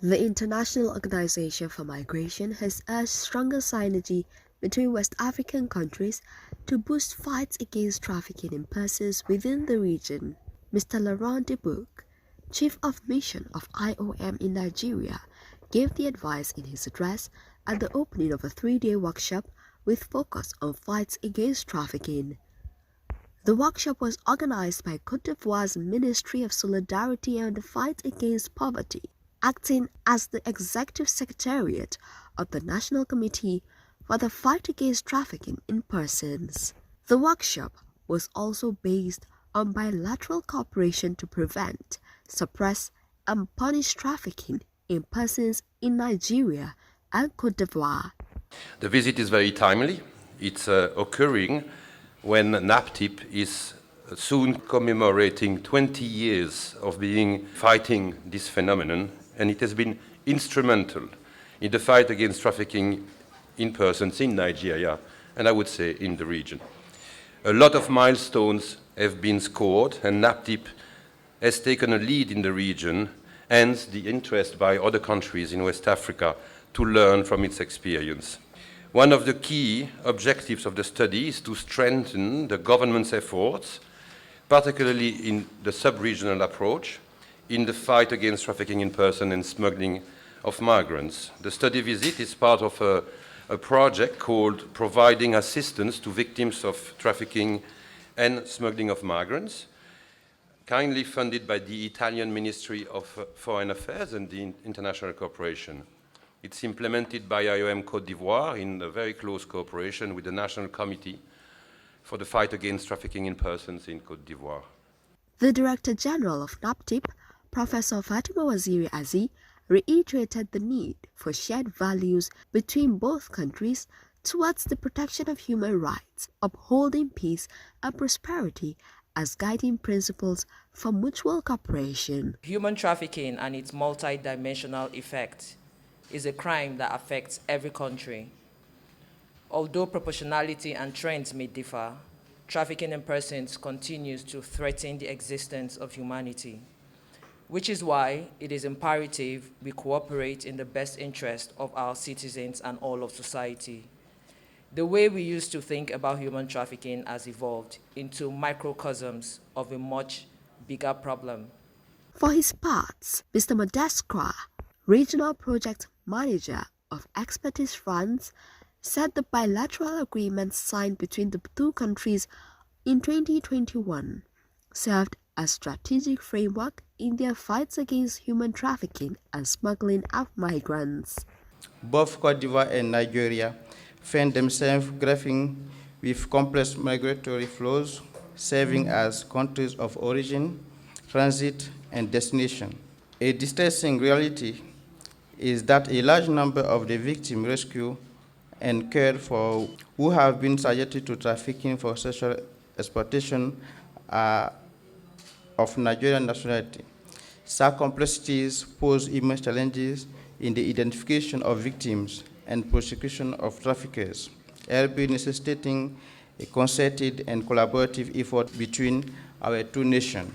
The International Organization for Migration has urged stronger synergy between West African countries to boost fights against trafficking in persons within the region. Mr. Laurent Debouc, Chief of Mission of IOM in Nigeria, gave the advice in his address at the opening of a 3-day workshop with focus on fights against trafficking. The workshop was organized by Côte d'Ivoire's Ministry of Solidarity and the Fight Against Poverty, acting as the Executive Secretariat of the National Committee for the Fight Against Trafficking in Persons. The workshop was also based on bilateral cooperation to prevent, suppress, and punish trafficking in persons in Nigeria and Côte d'Ivoire. The visit is very timely. It's occurring when NAPTIP is soon commemorating 20 years of fighting this phenomenon, and it has been instrumental in the fight against trafficking in persons in Nigeria, and I would say in the region. A lot of milestones have been scored, and NAPTIP has taken a lead in the region, hence the interest by other countries in West Africa to learn from its experience. One of the key objectives of the study is to strengthen the government's efforts, particularly in the sub-regional approach, in the fight against trafficking in persons and smuggling of migrants. The study visit is part of a project called Providing Assistance to Victims of Trafficking and Smuggling of Migrants, kindly funded by the Italian Ministry of Foreign Affairs and the International Cooperation. It's implemented by IOM Côte d'Ivoire in a very close cooperation with the National Committee for the Fight Against Trafficking in Persons in Côte d'Ivoire. The Director General of NAPTIP, Professor Fatima Waziri-Azi, reiterated the need for shared values between both countries towards the protection of human rights, upholding peace and prosperity as guiding principles for mutual cooperation. Human trafficking and its multidimensional effect is a crime that affects every country. Although proportionality and trends may differ, trafficking in persons continues to threaten the existence of humanity, which is why it is imperative we cooperate in the best interest of our citizens and all of society. The way we used to think about human trafficking has evolved into microcosms of a much bigger problem. For his part, Mr. Modeste Kra, Regional Project Manager of Expertise France, said the bilateral agreements signed between the two countries in 2021 served as strategic framework in their fights against human trafficking and smuggling of migrants. Both Côte d'Ivoire and Nigeria find themselves grappling with complex migratory flows, serving as countries of origin, transit, and destination. A distressing reality is that a large number of the victims rescued and cared for who have been subjected to trafficking for sexual exploitation are of Nigerian nationality. Such complexities pose immense challenges in the identification of victims and prosecution of traffickers, thereby necessitating a concerted and collaborative effort between our two nations.